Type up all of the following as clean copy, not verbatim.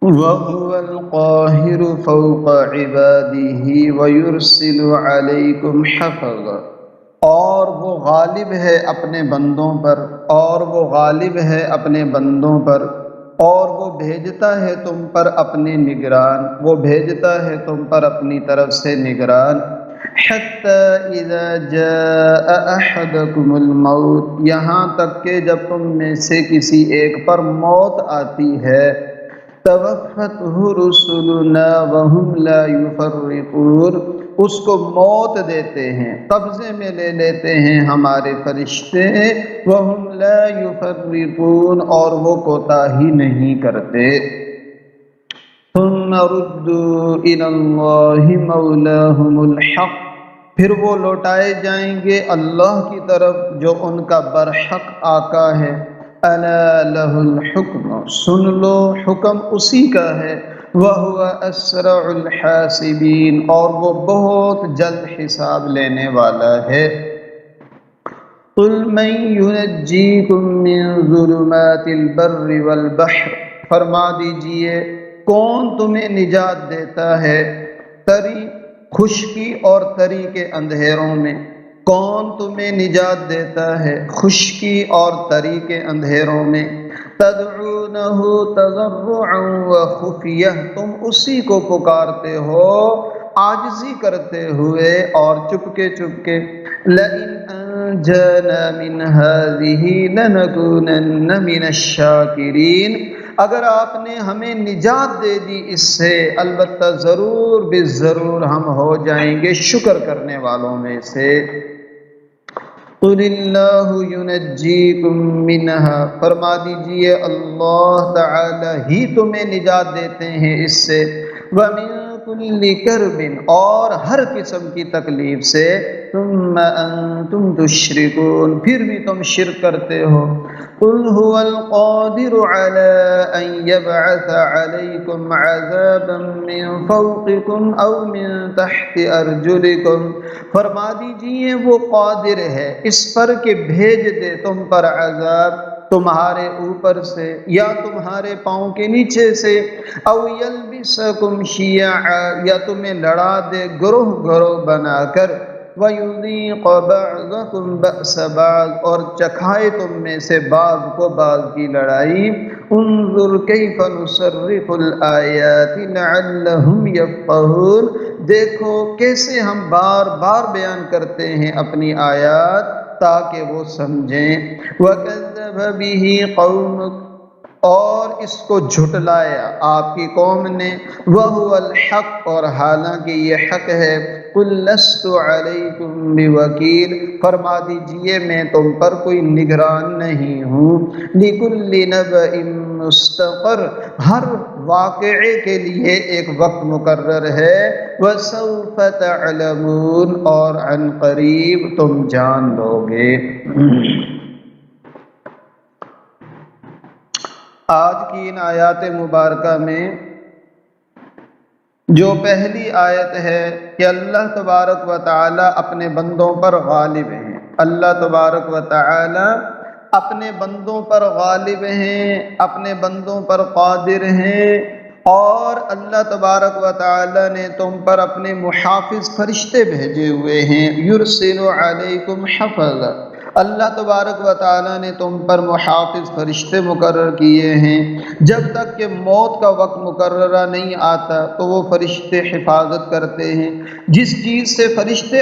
وَهُوَ الْقَاهِرُ فَوْقَ عِبَادِهِ وَيُرْسِلُ عَلَيْكُمْ حَفَظًا، اور وہ غالب ہے اپنے بندوں پر، اور وہ غالب ہے اپنے بندوں پر، اور وہ بھیجتا ہے تم پر اپنے نگران، وہ بھیجتا ہے تم پر اپنی طرف سے نگران۔ حَتَّى إِذَا جَاءَ أَحَدَكُمُ الْمَوْتُ، یہاں تک کہ جب تم میں سے کسی ایک پر موت آتی ہے، توفتہ رسلنا وہم لا یفرقون، اس کو موت دیتے ہیں، قبضے میں لے لیتے ہیں ہمارے فرشتے، وہم لا یفرقون، اور وہ کوتاہی نہیں کرتے۔ ثم ردوا الی اللہ مولاہم الحق، پھر وہ لوٹائے جائیں گے اللہ کی طرف جو ان کا برحق آقا ہے۔ الا لہ الحکم، سن لو حکم اسی کا ہے، وہو اسرع الحاسبین، اور وہ بہت جلد حساب لینے والا ہے۔ قل من ینجیکم من ظلمات البر والبحر، فرما دیجئے کون تمہیں نجات دیتا ہے تری خشکی اور تری کے اندھیروں میں، کون تمہیں نجات دیتا ہے خشکی اور تری کے اندھیروں میں۔ تدعونہ تضرعا وخفیہ، تم اسی کو پکارتے ہو عاجزی کرتے ہوئے اور چپکے چپکے۔ لئن انجانا من هذه لنکونن من الشاکرین، اگر آپ نے ہمیں نجات دے دی اس سے، البتہ ضرور بالضرور ہم ہو جائیں گے شکر کرنے والوں میں سے۔ قل اللہ ینجیکم منہا، فرما دیجئے اللہ تعالی ہی تمہیں نجات دیتے ہیں اس سے، ومن کل کرب، اور ہر قسم کی تکلیف سے، ثم انتم تشرکون، پھر بھی تم شرک کرتے ہو۔ قل هو القادر على ان يبعث عليكم عذابا من فوقكم او من تحت ارجلكم، فرما دیجئے وہ قادر ہے اس پر کہ بھیج دے تم پر عذاب تمہارے اوپر سے یا تمہارے پاؤں کے نیچے سے، او یلبسکم شیعا، یا تمہیں لڑا دے گروہ گروہ بنا کر، وَيُذِيقَ بَعْضَكُمْ بَأْسَ بَعْضٍ، اور چکھائے تم میں سے بعض کو بعض کی لڑائی۔ انظر کیف نصرف الآیات لعلہم یفقہون، دیکھو کیسے ہم بار بار بیان کرتے ہیں اپنی آیات تاکہ وہ سمجھیں۔ وَكَذَّبَ بِهِ قَوْمُكَ، اور اس کو جھٹلایا آپ کی قوم نے، وَهُوَ الْحَقُّ، اور حالانکہ یہ حق ہے۔ قُل لَّسْتُ عَلَيْكُمْ بِوَكِيلٍ، فرما دیجئے میں تم پر کوئی نگران نہیں ہوں۔ لِكُلِّ نَبَإٍ مُّسْتَقَرٌّ، ہر واقعے کے لیے ایک وقت مقرر ہے۔ وَسَوْفَ تَعْلَمُونَ، اور عن قریب تم جان لو گے۔ آج کی ان آیات مبارکہ میں جو پہلی آیت ہے کہ اللہ تبارک و تعالی اپنے بندوں پر غالب ہیں، اللہ تبارک و تعالی اپنے بندوں پر غالب ہیں، اپنے بندوں پر قادر ہیں، اور اللہ تبارک و تعالی نے تم پر اپنے محافظ فرشتے بھیجے ہوئے ہیں۔ یرسل علیکم حفظا، اللہ تبارک و تعالی نے تم پر محافظ فرشتے مقرر کیے ہیں، جب تک کہ موت کا وقت مقررہ نہیں آتا تو وہ فرشتے حفاظت کرتے ہیں۔ جس چیز سے فرشتے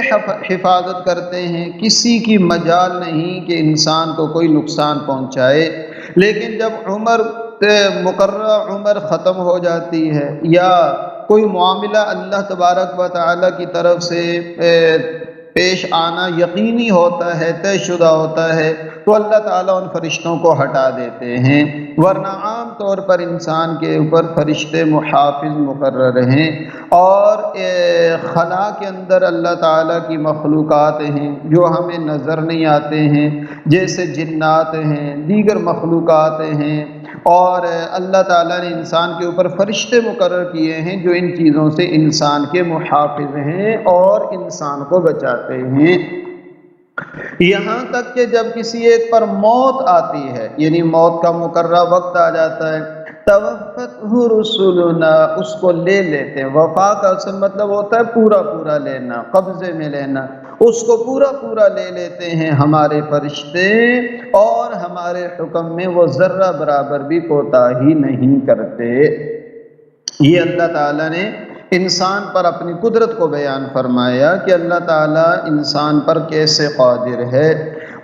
حفاظت کرتے ہیں کسی کی مجال نہیں کہ انسان کو کوئی نقصان پہنچائے، لیکن جب مقررہ عمر ختم ہو جاتی ہے یا کوئی معاملہ اللہ تبارک و تعالی کی طرف سے پیش آنا یقینی ہوتا ہے، طے شدہ ہوتا ہے، تو اللہ تعالیٰ ان فرشتوں کو ہٹا دیتے ہیں، ورنہ عام طور پر انسان کے اوپر فرشتے محافظ مقرر ہیں۔ اور خلا کے اندر اللہ تعالیٰ کی مخلوقات ہیں جو ہمیں نظر نہیں آتے ہیں، جیسے جنات ہیں، دیگر مخلوقات ہیں، اور اللہ تعالیٰ نے انسان کے اوپر فرشتے مقرر کیے ہیں جو ان چیزوں سے انسان کے محافظ ہیں اور انسان کو بچاتے ہیں۔ یہاں تک کہ جب کسی ایک پر موت آتی ہے، یعنی موت کا مقررہ وقت آ جاتا ہے، توفتہ رسلنا، اس کو لے لیتے ہیں۔ وفا کا اصل مطلب ہوتا ہے پورا پورا لینا، قبضے میں لینا، اس کو پورا پورا لے لیتے ہیں ہمارے فرشتے، اور ہمارے حکم میں وہ ذرہ برابر بھی کوتاہی نہیں کرتے۔ یہ اللہ تعالیٰ نے انسان پر اپنی قدرت کو بیان فرمایا کہ اللہ تعالیٰ انسان پر کیسے قادر ہے۔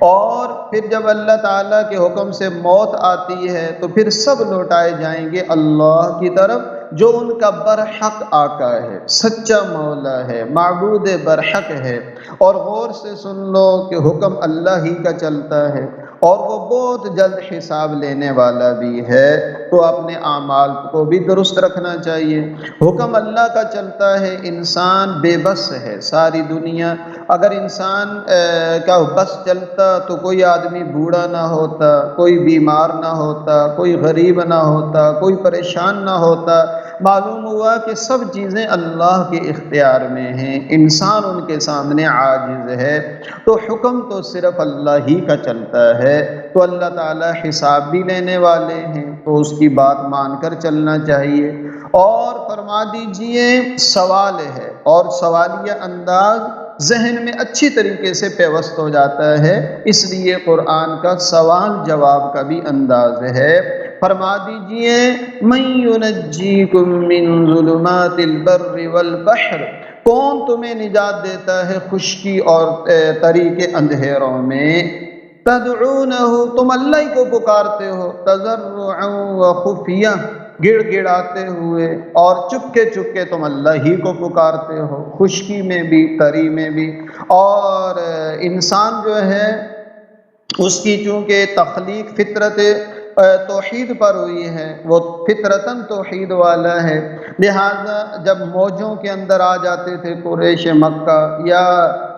اور پھر جب اللہ تعالیٰ کے حکم سے موت آتی ہے تو پھر سب لوٹائے جائیں گے اللہ کی طرف، جو ان کا برحق آقا ہے، سچا مولا ہے، معبود برحق ہے۔ اور غور سے سن لو کہ حکم اللہ ہی کا چلتا ہے، اور وہ بہت جلد حساب لینے والا بھی ہے، تو اپنے اعمال کو بھی درست رکھنا چاہیے۔ حکم اللہ کا چلتا ہے، انسان بے بس ہے۔ ساری دنیا اگر انسان کا بس چلتا تو کوئی آدمی بوڑھا نہ ہوتا، کوئی بیمار نہ ہوتا، کوئی غریب نہ ہوتا، کوئی پریشان نہ ہوتا۔ معلوم ہوا کہ سب چیزیں اللہ کے اختیار میں ہیں، انسان ان کے سامنے عاجز ہے، تو حکم تو صرف اللہ ہی کا چلتا ہے۔ تو اللہ تعالیٰ حساب بھی لینے والے ہیں، تو اس کی بات مان کر چلنا چاہیے۔ اور فرما دیجئے سوال ہے، اور سوالیہ انداز ذہن میں اچھی طریقے سے پیوست ہو جاتا ہے، اس لیے قرآن کا سوال جواب کا بھی انداز ہے۔ فرما دیجئے من ینجیکم من ظلمات البر والبحر، کون تمہیں نجات دیتا ہے خشکی اور تری کے اندھیروں میں؟ تدعونہ، تم اللہ ہی کو پکارتے ہو، تضرعا وخفیہ، گڑ گڑاتے ہوئے اور چپکے چپکے تم اللہ ہی کو پکارتے ہو، خشکی میں بھی تری میں بھی۔ اور انسان جو ہے اس کی چونکہ تخلیق فطرت توحید پر ہوئی ہے، وہ فطرتاً توحید والا ہے، لہذا جب موجوں کے اندر آ جاتے تھے قریش مکہ، یا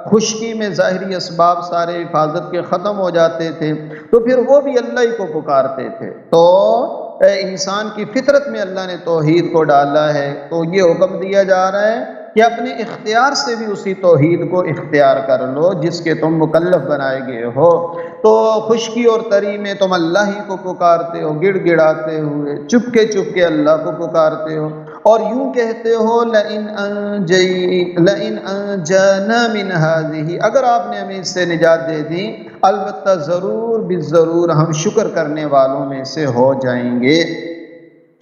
خشکی میں ظاہری اسباب سارے حفاظت کے ختم ہو جاتے تھے، تو پھر وہ بھی اللہ ہی کو پکارتے تھے۔ تو انسان کی فطرت میں اللہ نے توحید کو ڈالا ہے، تو یہ حکم دیا جا رہا ہے کہ اپنے اختیار سے بھی اسی توحید کو اختیار کر لو جس کے تم مکلف بنائے گئے ہو۔ تو خشکی اور تری میں تم اللہ ہی کو پکارتے ہو، گڑ گڑاتے ہوئے، چپکے چپکے اللہ کو پکارتے ہو، اور یوں کہتے ہو لئن انجانا من هذه، اگر آپ نے ہمیں اس سے نجات دے دی، البتہ ضرور بالضرور ہم شکر کرنے والوں میں سے ہو جائیں گے۔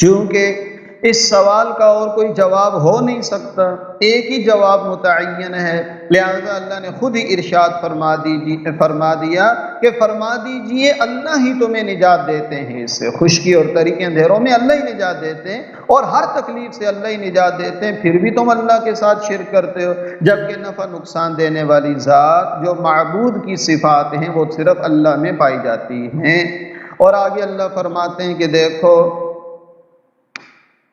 کیونکہ اس سوال کا اور کوئی جواب ہو نہیں سکتا، ایک ہی جواب متعین ہے، لہذا اللہ نے خود ہی ارشاد فرما دیا کہ فرما دیجئے اللہ ہی تمہیں نجات دیتے ہیں، اس سے خشکی اور تری کے اندھیروں میں اللہ ہی نجات دیتے ہیں، اور ہر تکلیف سے اللہ ہی نجات دیتے ہیں، پھر بھی تم اللہ کے ساتھ شرک کرتے ہو، جبکہ نفع نقصان دینے والی ذات جو معبود کی صفات ہیں وہ صرف اللہ میں پائی جاتی ہیں۔ اور آگے اللہ فرماتے ہیں کہ دیکھو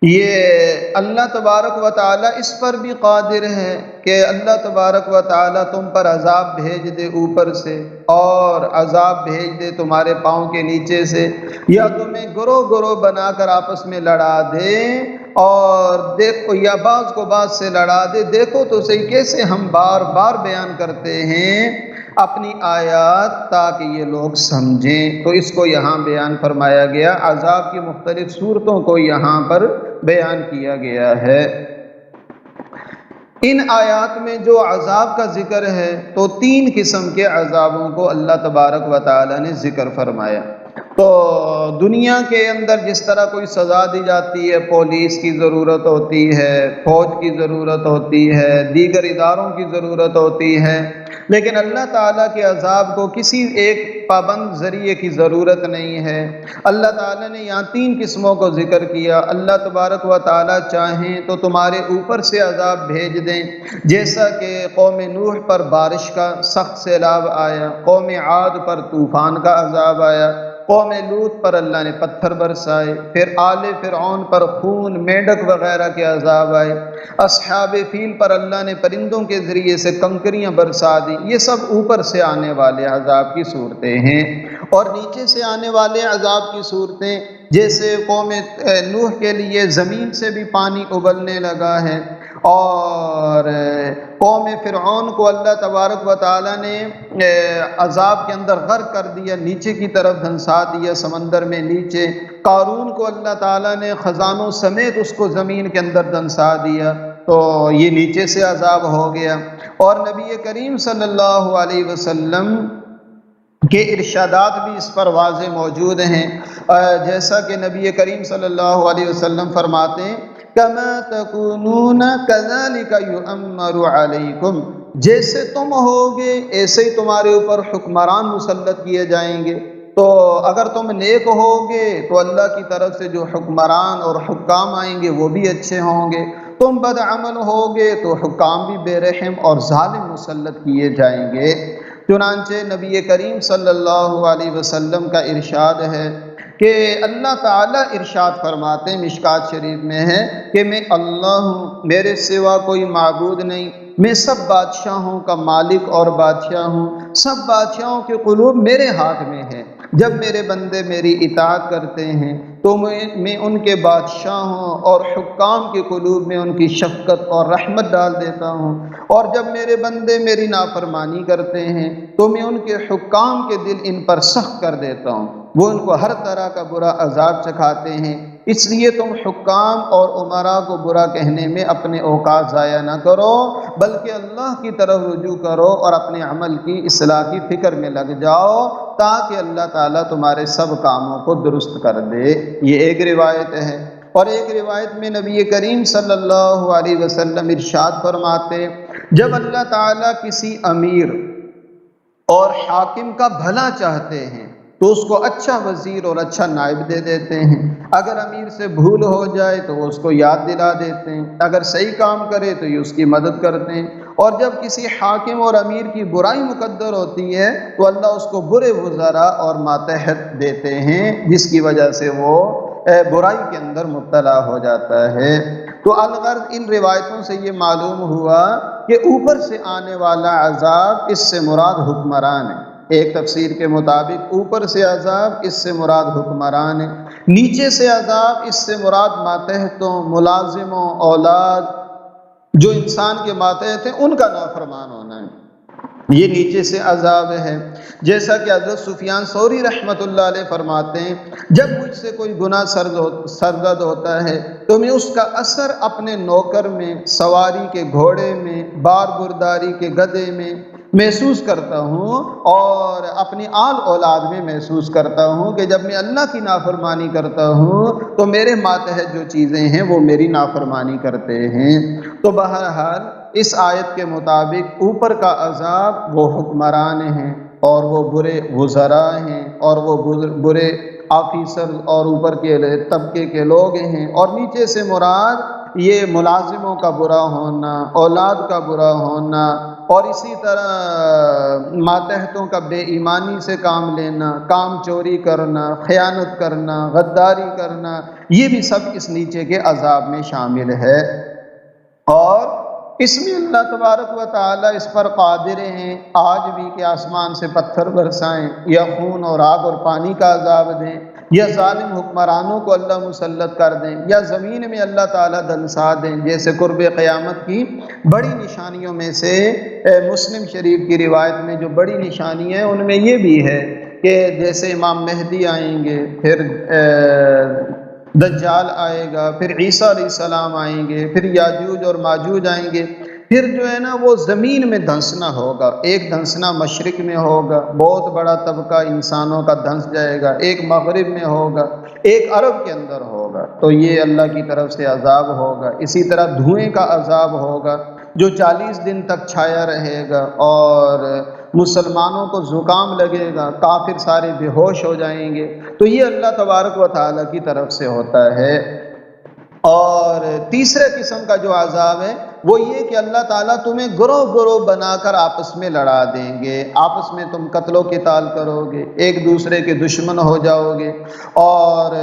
یہ اللہ تبارک و تعالیٰ اس پر بھی قادر ہے کہ اللہ تبارک و تعالیٰ تم پر عذاب بھیج دے اوپر سے، اور عذاب بھیج دے تمہارے پاؤں کے نیچے سے، یا تمہیں گروہ گروہ بنا کر آپس میں لڑا دے، اور دیکھو یا بعض کو بعض سے لڑا دے۔ دیکھو تو صحیح کیسے ہم بار بار بیان کرتے ہیں اپنی آیات تاکہ یہ لوگ سمجھیں، تو اس کو یہاں بیان فرمایا گیا، عذاب کی مختلف صورتوں کو یہاں پر بیان کیا گیا ہے۔ ان آیات میں جو عذاب کا ذکر ہے تو 3 قسم کے عذابوں کو اللہ تبارک و تعالی نے ذکر فرمایا۔ تو دنیا کے اندر جس طرح کوئی سزا دی جاتی ہے، پولیس کی ضرورت ہوتی ہے، فوج کی ضرورت ہوتی ہے، دیگر اداروں کی ضرورت ہوتی ہے، لیکن اللہ تعالیٰ کے عذاب کو کسی ایک پابند ذریعے کی ضرورت نہیں ہے۔ اللہ تعالیٰ نے یہاں 3 قسموں کو ذکر کیا۔ اللہ تبارک و تعالیٰ چاہیں تو تمہارے اوپر سے عذاب بھیج دیں، جیسا کہ قوم نوح پر بارش کا سخت سیلاب آیا، قوم عاد پر طوفان کا عذاب آیا، قوم لوط پر اللہ نے پتھر برسائے، پھر آل فرعون پر خون، میںڈک وغیرہ کے عذاب آئے، اصحاب فیل پر اللہ نے پرندوں کے ذریعے سے کنکریاں برسا دی۔ یہ سب اوپر سے آنے والے عذاب کی صورتیں ہیں۔ اور نیچے سے آنے والے عذاب کی صورتیں جیسے قوم نوح کے لیے زمین سے بھی پانی ابلنے لگا ہے، اور قوم فرعون کو اللہ تبارک و تعالیٰ نے عذاب کے اندر غرق کر دیا، نیچے کی طرف دھنسا دیا سمندر میں نیچے۔ قارون کو اللہ تعالیٰ نے خزانوں سمیت اس کو زمین کے اندر دھنسا دیا، تو یہ نیچے سے عذاب ہو گیا۔ اور نبی کریم صلی اللہ علیہ وسلم کے ارشادات بھی اس پر واضح موجود ہیں، جیسا کہ نبی کریم صلی اللہ علیہ وسلم فرماتے ہیں کما تکونون کذالک یؤمر علیکم، جیسے تم ہوگے ایسے ہی تمہارے اوپر حکمران مسلط کیے جائیں گے۔ تو اگر تم نیک ہوگے تو اللہ کی طرف سے جو حکمران اور حکام آئیں گے وہ بھی اچھے ہوں گے، تم بد عمل ہوگے تو حکام بھی بے رحم اور ظالم مسلط کیے جائیں گے۔ چنانچہ نبی کریم صلی اللہ علیہ وسلم کا ارشاد ہے کہ اللہ تعالیٰ ارشاد فرماتے ہیں، مشکات شریف میں ہے کہ میں اللہ ہوں، میرے سوا کوئی معبود نہیں، میں سب بادشاہوں کا مالک اور بادشاہ ہوں، سب بادشاہوں کے قلوب میرے ہاتھ میں ہے، جب میرے بندے میری اطاعت کرتے ہیں تو میں ان کے بادشاہوں اور حکام کے قلوب میں ان کی شفقت اور رحمت ڈال دیتا ہوں، اور جب میرے بندے میری نافرمانی کرتے ہیں تو میں ان کے حکام کے دل ان پر سخت کر دیتا ہوں، وہ ان کو ہر طرح کا برا عذاب چکھاتے ہیں۔ اس لیے تم حکام اور امراء کو برا کہنے میں اپنے اوقات ضائع نہ کرو، بلکہ اللہ کی طرف رجوع کرو اور اپنے عمل کی اصلاح کی فکر میں لگ جاؤ تاکہ اللہ تعالیٰ تمہارے سب کاموں کو درست کر دے۔ یہ ایک روایت ہے، اور ایک روایت میں نبی کریم صلی اللہ علیہ وسلم ارشاد فرماتے جب اللہ تعالیٰ کسی امیر اور حاکم کا بھلا چاہتے ہیں تو اس کو اچھا وزیر اور اچھا نائب دے دیتے ہیں، اگر امیر سے بھول ہو جائے تو وہ اس کو یاد دلا دیتے ہیں، اگر صحیح کام کرے تو یہ اس کی مدد کرتے ہیں، اور جب کسی حاکم اور امیر کی برائی مقدر ہوتی ہے تو اللہ اس کو برے وزراء اور ماتحت دیتے ہیں، جس کی وجہ سے وہ برائی کے اندر مبتلا ہو جاتا ہے۔ تو الغرض ان روایتوں سے یہ معلوم ہوا کہ اوپر سے آنے والا عذاب اس سے مراد حکمران ہے، ایک تفسیر کے مطابق اوپر سے عذاب اس سے مراد حکمران ہے، نیچے سے عذاب اس سے مراد ماتحتوں، ملازموں، اولاد جو انسان کے ماتحت ہیں ان کا نافرمان ہونا ہے، یہ نیچے سے عذاب ہے۔ جیسا کہ حضرت سفیان ثوری رحمۃ اللہ علیہ فرماتے ہیں جب مجھ سے کوئی گناہ سرزد ہوتا ہے تو میں اس کا اثر اپنے نوکر میں، سواری کے گھوڑے میں، بار برداری کے گدھے میں محسوس کرتا ہوں، اور اپنی آل اولاد میں محسوس کرتا ہوں کہ جب میں اللہ کی نافرمانی کرتا ہوں تو میرے ماتحت جو چیزیں ہیں وہ میری نافرمانی کرتے ہیں۔ تو بہرحال اس آیت کے مطابق اوپر کا عذاب وہ حکمران ہیں اور وہ برے وزراء ہیں اور وہ برے آفیسر اور اوپر کے طبقے کے لوگ ہیں، اور نیچے سے مراد یہ ملازموں کا برا ہونا، اولاد کا برا ہونا، اور اسی طرح ماتحتوں کا بے ایمانی سے کام لینا، کام چوری کرنا، خیانت کرنا، غداری کرنا، یہ بھی سب اس نیچے کے عذاب میں شامل ہے۔ اور اس میں اللہ تبارک و تعالیٰ اس پر قادر ہیں آج بھی کہ آسمان سے پتھر برسائیں، یا خون اور آگ اور پانی کا عذاب دیں، یا ظالم حکمرانوں کو اللہ مسلط کر دیں، یا زمین میں اللہ تعالیٰ دنسا دیں، جیسے قرب قیامت کی بڑی نشانیوں میں سے مسلم شریف کی روایت میں جو بڑی نشانی ہے ان میں یہ بھی ہے کہ جیسے امام مہدی آئیں گے، پھر دجال آئے گا، پھر عیسیٰ علیہ السلام آئیں گے، پھر یاجوج اور ماجوج آئیں گے، پھر جو ہے نا وہ زمین میں دھنسنا ہوگا، ایک دھنسنا مشرق میں ہوگا، بہت بڑا طبقہ انسانوں کا دھنس جائے گا، ایک مغرب میں ہوگا، ایک عرب کے اندر ہوگا، تو یہ اللہ کی طرف سے عذاب ہوگا۔ اسی طرح دھوئیں کا عذاب ہوگا جو 40 دن تک چھایا رہے گا، اور مسلمانوں کو زکام لگے گا، کافر سارے بے ہوش ہو جائیں گے، تو یہ اللہ تبارک و تعالیٰ کی طرف سے ہوتا ہے۔ اور تیسرے قسم کا جو عذاب ہے وہ یہ کہ اللہ تعالیٰ تمہیں گروہ گروہ بنا کر آپس میں لڑا دیں گے، آپس میں تم قتل و قتال کرو گے، ایک دوسرے کے دشمن ہو جاؤ گے اور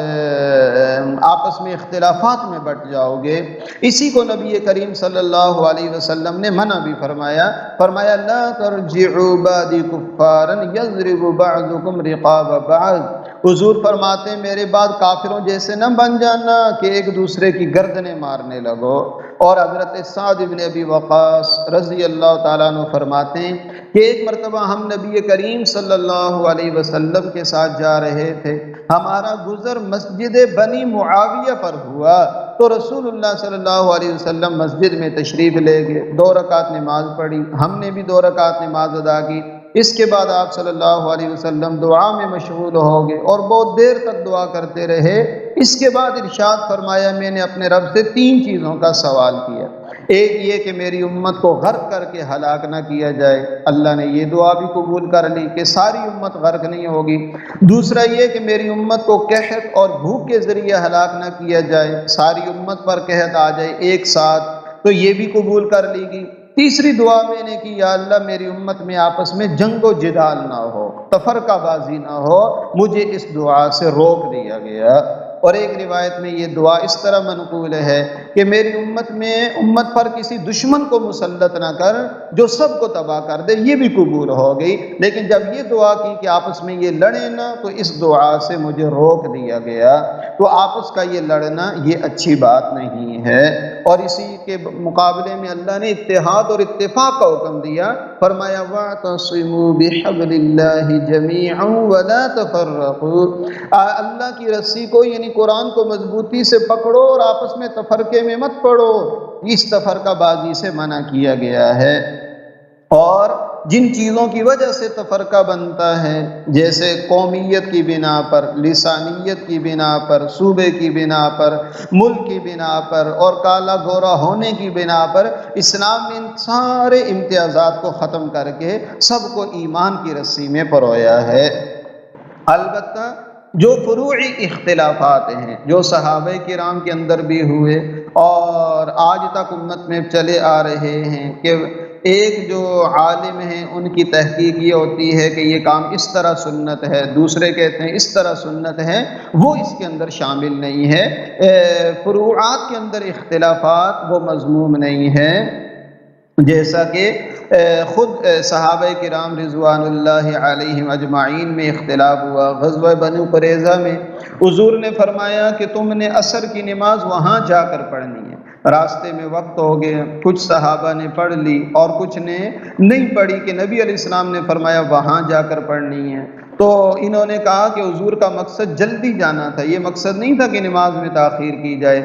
آپس میں اختلافات میں بٹ جاؤ گے۔ اسی کو نبی کریم صلی اللہ علیہ وسلم نے منع بھی فرمایا لا ترجعوا بعدی کفارا یضرب بعضکم رقاب بعض، حضور فرماتے ہیں میرے بعد کافروں جیسے نہ بن جانا کہ ایک دوسرے کی گردنیں مارنے لگو۔ اور حضرت سعد بن ابی وقاص رضی اللہ تعالیٰ عنہ فرماتے ہیں کہ ایک مرتبہ ہم نبی کریم صلی اللہ علیہ وسلم کے ساتھ جا رہے تھے، ہمارا گزر مسجد بنی معاویہ پر ہوا تو رسول اللہ صلی اللہ علیہ وسلم مسجد میں تشریف لے گئے، 2 رکعت نماز پڑھی، ہم نے بھی 2 رکعت نماز ادا کی۔ اس کے بعد آپ صلی اللہ علیہ وسلم دعا میں مشغول ہو گئے اور بہت دیر تک دعا کرتے رہے۔ اس کے بعد ارشاد فرمایا میں نے اپنے رب سے 3 چیزوں کا سوال کیا، ایک یہ کہ میری امت کو غرق کر کے ہلاک نہ کیا جائے، اللہ نے یہ دعا بھی قبول کر لی کہ ساری امت غرق نہیں ہوگی۔ دوسرا یہ کہ میری امت کو قحط اور بھوک کے ذریعے ہلاک نہ کیا جائے، ساری امت پر قحط آ جائے ایک ساتھ، تو یہ بھی قبول کر لی گئی۔ تیسری دعا میں نے کی یا اللہ میری امت میں آپس میں جنگ و جدال نہ ہو، تفرقہ بازی نہ ہو، مجھے اس دعا سے روک دیا گیا۔ اور ایک روایت میں یہ دعا اس طرح منقول ہے کہ میری امت پر کسی دشمن کو مسلط نہ کر جو سب کو تباہ کر دے، یہ بھی قبول ہو گئی۔ لیکن جب یہ دعا کی کہ آپس میں یہ لڑے نہ، تو اس دعا سے مجھے روک دیا گیا۔ تو آپس کا یہ لڑنا یہ اچھی بات نہیں ہے۔ اور اسی کے مقابلے میں اللہ نے اتحاد اور اتفاق کا حکم دیا، فرمایا وَاعْتَصِمُوا بِحَبْلِ اللَّهِ جَمِيعًا وَلَا تَفَرَّقُوا، اللہ کی رسی کو یعنی قرآن کو مضبوطی سے پکڑو اور آپس میں تفرقے میں مت پڑو، اس تفرقہ بازی سے منع کیا گیا ہے۔ اور جن چیزوں کی وجہ سے تفرقہ بنتا ہے جیسے قومیت کی بنا پر، لسانیت کی بنا پر، صوبے کی بنا پر، ملک کی بنا پر اور کالا گورا ہونے کی بنا پر، اسلام نے ان سارے امتیازات کو ختم کر کے سب کو ایمان کی رسی میں پرویا ہے۔ البتہ جو فروعی اختلافات ہیں جو صحابہ کرام کے اندر بھی ہوئے اور آج تک امت میں چلے آ رہے ہیں کہ ایک جو عالم ہیں ان کی تحقیق یہ ہوتی ہے کہ یہ کام اس طرح سنت ہے، دوسرے کہتے ہیں اس طرح سنت ہے، وہ اس کے اندر شامل نہیں ہے۔ فروعات کے اندر اختلافات وہ مذموم نہیں ہے، جیسا کہ خود صحابہ کرام رضوان اللہ علیہم اجمعین میں اختلاف ہوا۔ غزوہ بنو قریظہ میں حضور نے فرمایا کہ تم نے عصر کی نماز وہاں جا کر پڑھنی ہے، راستے میں وقت ہو گیا، کچھ صحابہ نے پڑھ لی اور کچھ نے نہیں پڑھی کہ نبی علیہ السلام نے فرمایا وہاں جا کر پڑھنی ہے۔ تو انہوں نے کہا کہ حضور کا مقصد جلدی جانا تھا، یہ مقصد نہیں تھا کہ نماز میں تاخیر کی جائے۔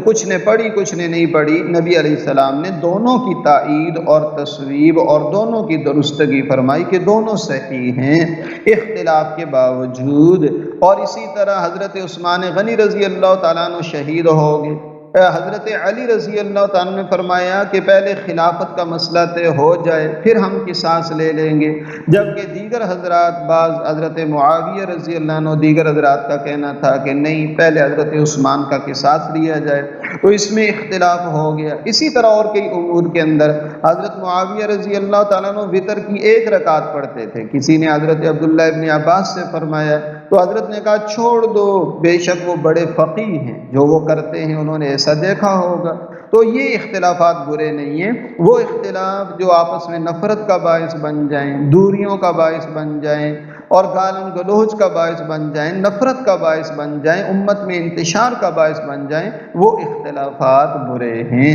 کچھ نے پڑھی کچھ نے نہیں پڑھی، نبی علیہ السلام نے دونوں کی تائید اور تصویب اور دونوں کی درستگی فرمائی کہ دونوں صحیح ہیں اختلاف کے باوجود۔ اور اسی طرح حضرت عثمان غنی رضی اللہ تعالیٰ عنہ شہید ہو گئے، حضرت علی رضی اللہ تعالیٰ نے فرمایا کہ پہلے خلافت کا مسئلہ طے ہو جائے پھر ہم قصاص لے لیں گے، جبکہ دیگر حضرات بعض حضرت معاویہ رضی اللہ عنہ دیگر حضرات کا کہنا تھا کہ نہیں پہلے حضرت عثمان کا قصاص لیا جائے، تو اس میں اختلاف ہو گیا۔ اسی طرح اور کئی امور کے اندر حضرت معاویہ رضی اللہ تعالیٰ عنہ وتر کی 1 رکعت پڑھتے تھے، کسی نے حضرت عبداللہ ابن عباس سے فرمایا تو حضرت نے کہا چھوڑ دو، بے شک وہ بڑے فقیہ ہیں، جو وہ کرتے ہیں انہوں نے ایسا دیکھا ہوگا۔ تو یہ اختلافات برے نہیں ہیں، وہ اختلاف جو آپس میں نفرت کا باعث بن جائیں، دوریوں کا باعث بن جائیں اور گالن گلوچ کا باعث بن جائیں، نفرت کا باعث بن جائیں، امت میں انتشار کا باعث بن جائیں، وہ اختلافات برے ہیں۔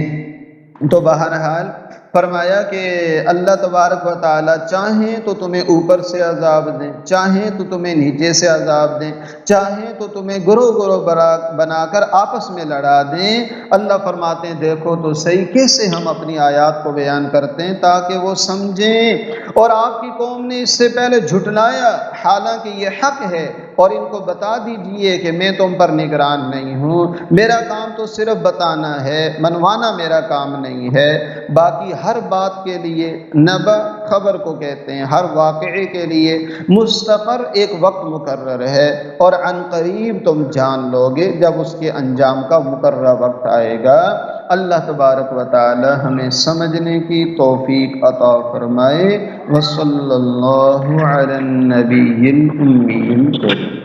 تو بہرحال فرمایا کہ اللہ تبارک و تعالیٰ چاہیں تو تمہیں اوپر سے عذاب دیں، چاہیں تو تمہیں نیچے سے عذاب دیں، چاہیں تو تمہیں گروہ گروہ بنا کر آپس میں لڑا دیں۔ اللہ فرماتے ہیں دیکھو تو صحیح کیسے ہم اپنی آیات کو بیان کرتے ہیں تاکہ وہ سمجھیں۔ اور آپ کی قوم نے اس سے پہلے جھٹلایا، حالانکہ یہ حق ہے، اور ان کو بتا دیجئے کہ میں تم پر نگران نہیں ہوں، میرا کام تو صرف بتانا ہے، منوانا میرا کام نہیں ہے۔ باقی ہر بات کے لیے نبا خبر کو کہتے ہیں، ہر واقعے کے لیے مستقر ایک وقت مقرر ہے، اور عن قریب تم جان لو گے جب اس کے انجام کا مقررہ وقت آئے گا۔ اللہ تبارک و تعالی ہمیں سمجھنے کی توفیق عطا فرمائے۔ وصلی اللہ علی النبی الأمی۔